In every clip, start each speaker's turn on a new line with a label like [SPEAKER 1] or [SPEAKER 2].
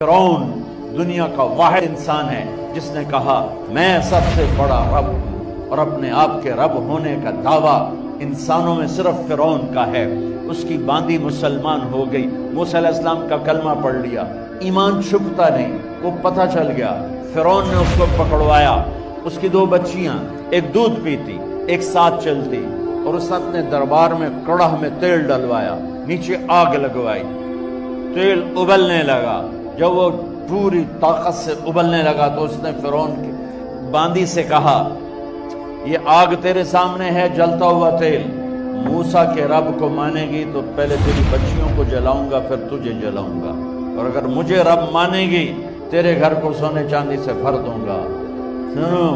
[SPEAKER 1] فرعون دنیا کا واحد انسان ہے جس نے کہا میں سب سے بڑا رب ہوں، اور اپنے آپ کے رب ہونے کا دعویٰ انسانوں میں صرف فرعون کا ہے۔ اس کی باندی مسلمان ہو گئی، موسیٰ علیہ السلام کا کلمہ پڑھ لیا، ایمان چھپتا نہیں، وہ پتہ چل گیا۔ فرعون نے اس کو پکڑوایا، اس کی 2 بچیاں، ایک دودھ پیتی ایک ساتھ چلتی، اور اس نے اپنے دربار میں کڑاہ میں تیل ڈلوایا، نیچے آگ لگوائی، تیل ابلنے لگا۔ جب وہ پوری طاقت سے ابلنے لگا تو اس نے فرعون کی باندی سے کہا یہ آگ تیرے سامنے ہے، جلتا ہوا تیل، موسیٰ کے رب کو مانے گی تو پہلے تیری بچیوں کو جلاؤں گا پھر تجھے جلاؤں گا، اور اگر مجھے رب مانے گی تیرے گھر کو سونے چاندی سے بھر دوں گا۔ سنو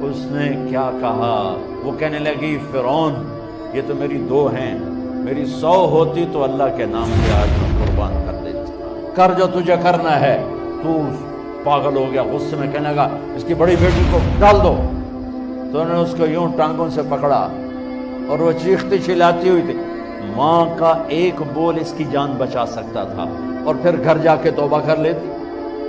[SPEAKER 1] اس نے کیا کہا، وہ کہنے لگی فرعون یہ تو میری 2 ہیں، میری 100 ہوتی تو اللہ کے نام پہ آج میں قربان کر دیتی، کر جو تجھے کرنا ہے۔ تو پاگل ہو گیا، غصے میں کہنے لگا اس کی بڑی بیٹی کو ڈال دو۔ تو انہوں نے اس کو یوں ٹانگوں سے پکڑا اور وہ چیختی چلاتی ہوئی تھی۔ ماں کا ایک بول اس کی جان بچا سکتا تھا، اور پھر گھر جا کے توبہ کر لیتی۔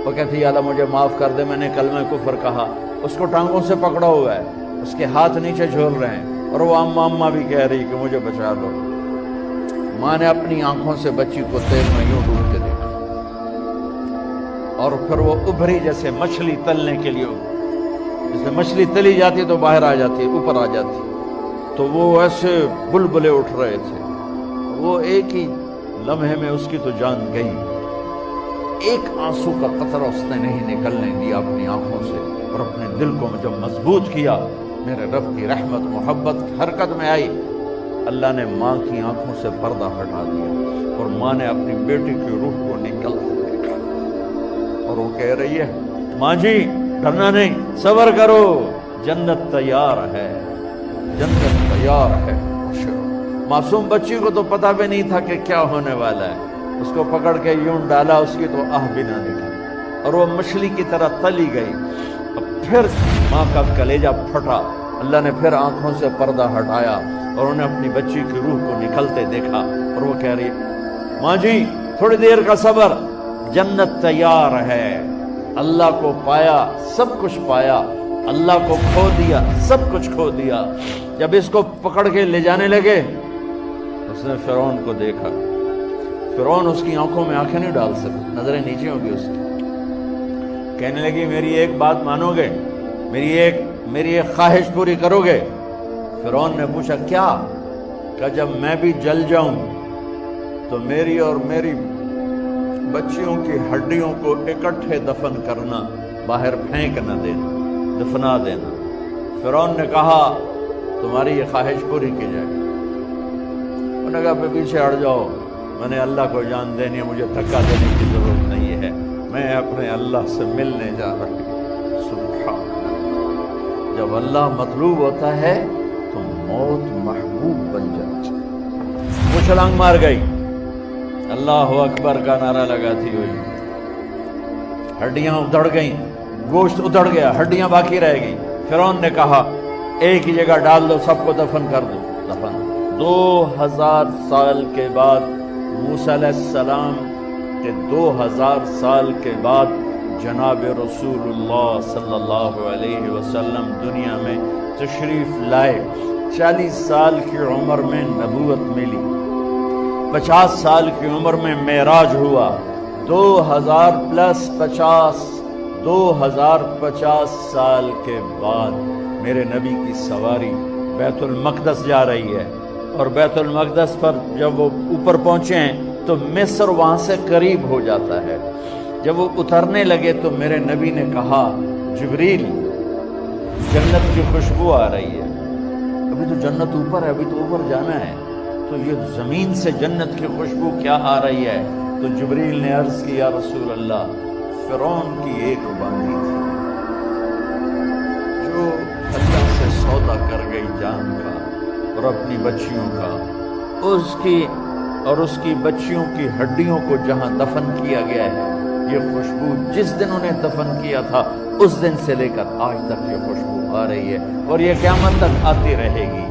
[SPEAKER 1] وہ کہتی یا اللہ مجھے معاف کر دے، میں نے کلمہ کفر کہا۔ اس کو ٹانگوں سے پکڑا ہوا ہے، اس کے ہاتھ نیچے جھول رہے ہیں، اور وہ اماں بھی کہہ رہی کہ مجھے بچا لو۔ ماں نے اپنی آنکھوں سے بچی کو تیل میں یوں ڈوب کے دیکھا، اور پھر وہ ابھری جیسے مچھلی تلنے کے لیے، جیسے مچھلی تلی جاتی تو باہر آ جاتی، اوپر آ جاتی، تو وہ ایسے بلبلے اٹھ رہے تھے۔ وہ ایک ہی لمحے میں اس کی تو جان گئی، ایک آنسو کا قطرہ اس نے نہیں نکلنے دیا اپنی آنکھوں سے، اور اپنے دل کو جب مضبوط کیا، میرے رب کی رحمت محبت حرکت میں آئی۔ اللہ نے ماں کی آنکھوں سے پردہ ہٹا دیا، اور ماں نے اپنی بیٹی کی روح کو نکلتے دیکھا، اور وہ کہہ رہی ہے ماں جی ڈرنا نہیں، صبر کرو، جنت تیار ہے، جنت تیار ہے۔ معصوم بچی کو تو پتہ بھی نہیں تھا کہ کیا ہونے والا ہے، اس کو پکڑ کے یوں ڈالا، اس کی تو آہ بھی نہ نکلی، اور وہ مچھلی کی طرح تلی گئی۔ پھر ماں کا کلیجہ پھٹا، اللہ نے پھر آنکھوں سے پردہ ہٹایا، اور انہیں اپنی بچی کی روح کو نکلتے دیکھا، اور وہ کہہ رہی ماں جی تھوڑی دیر کا صبر، جنت تیار ہے۔ اللہ کو پایا سب کچھ پایا، اللہ کو کھو دیا سب کچھ کھو دیا۔ جب اس کو پکڑ کے لے جانے لگے، اس نے فرعون کو دیکھا، فرعون اس کی آنکھوں میں آنکھیں نہیں ڈال سکتا، نظریں نیچے ہوگی اس کی۔ کہنے لگی میری ایک بات مانو گے، میری ایک خواہش پوری کرو گے؟ فرعون نے پوچھا کیا؟ کہ جب میں بھی جل جاؤں تو میری اور میری بچیوں کی ہڈیوں کو اکٹھے دفن کرنا، باہر پھینک نہ دینا، دفنا دینا۔ فرعون نے کہا تمہاری یہ خواہش پوری کی جائے گی۔ انہوں نے کہا پہ پیچھے ہٹ جاؤ، میں نے اللہ کو جان دینی ہے، مجھے دھکا دینے کی ضرورت نہیں ہے، میں اپنے اللہ سے ملنے جا رہی ہوں۔ سبحان اللہ، جب اللہ مطلوب ہوتا ہے تو موت محبوب بن جاتی، وہ چھلانگ مار گئی، اللہ اکبر کا نعرہ لگاتی ہوئی، ہڈیاں ادھڑ گئیں، گوشت ادھڑ گیا، ہڈیاں باقی رہ گئی۔ فرعون نے کہا ایک ہی جگہ ڈال دو، سب کو دفن کر دو، دفن۔ 2000 سال کے بعد موسیٰ علیہ السلام کے 2000 سال کے بعد جناب رسول اللہ صلی اللہ علیہ وسلم دنیا میں تشریف لائے۔ 40 سال کی عمر میں نبوت ملی، 50 سال کی عمر میں معراج ہوا، 2050 سال کے بعد میرے نبی کی سواری بیت المقدس جا رہی ہے، اور بیت المقدس پر جب وہ اوپر پہنچے ہیں تو مصر وہاں سے قریب ہو جاتا ہے۔ جب وہ اترنے لگے تو میرے نبی نے کہا جبریل جنت کی خوشبو آ رہی ہے، ابھی تو جنت اوپر ہے، ابھی تو اوپر جانا ہے، تو یہ زمین سے جنت کی خوشبو کیا آ رہی ہے؟ تو جبریل نے عرض کی یا رسول اللہ فرعون کی ایک باندی تھی جو اللہ سے سودا کر گئی جان کا اور اپنی بچیوں کا، اس کی بچیوں کی ہڈیوں کو جہاں دفن کیا گیا ہے، یہ خوشبو جس دن انہیں دفن کیا تھا اس دن سے لے کر آج تک یہ خوشبو آ رہی ہے، اور یہ قیامت تک آتی رہے گی۔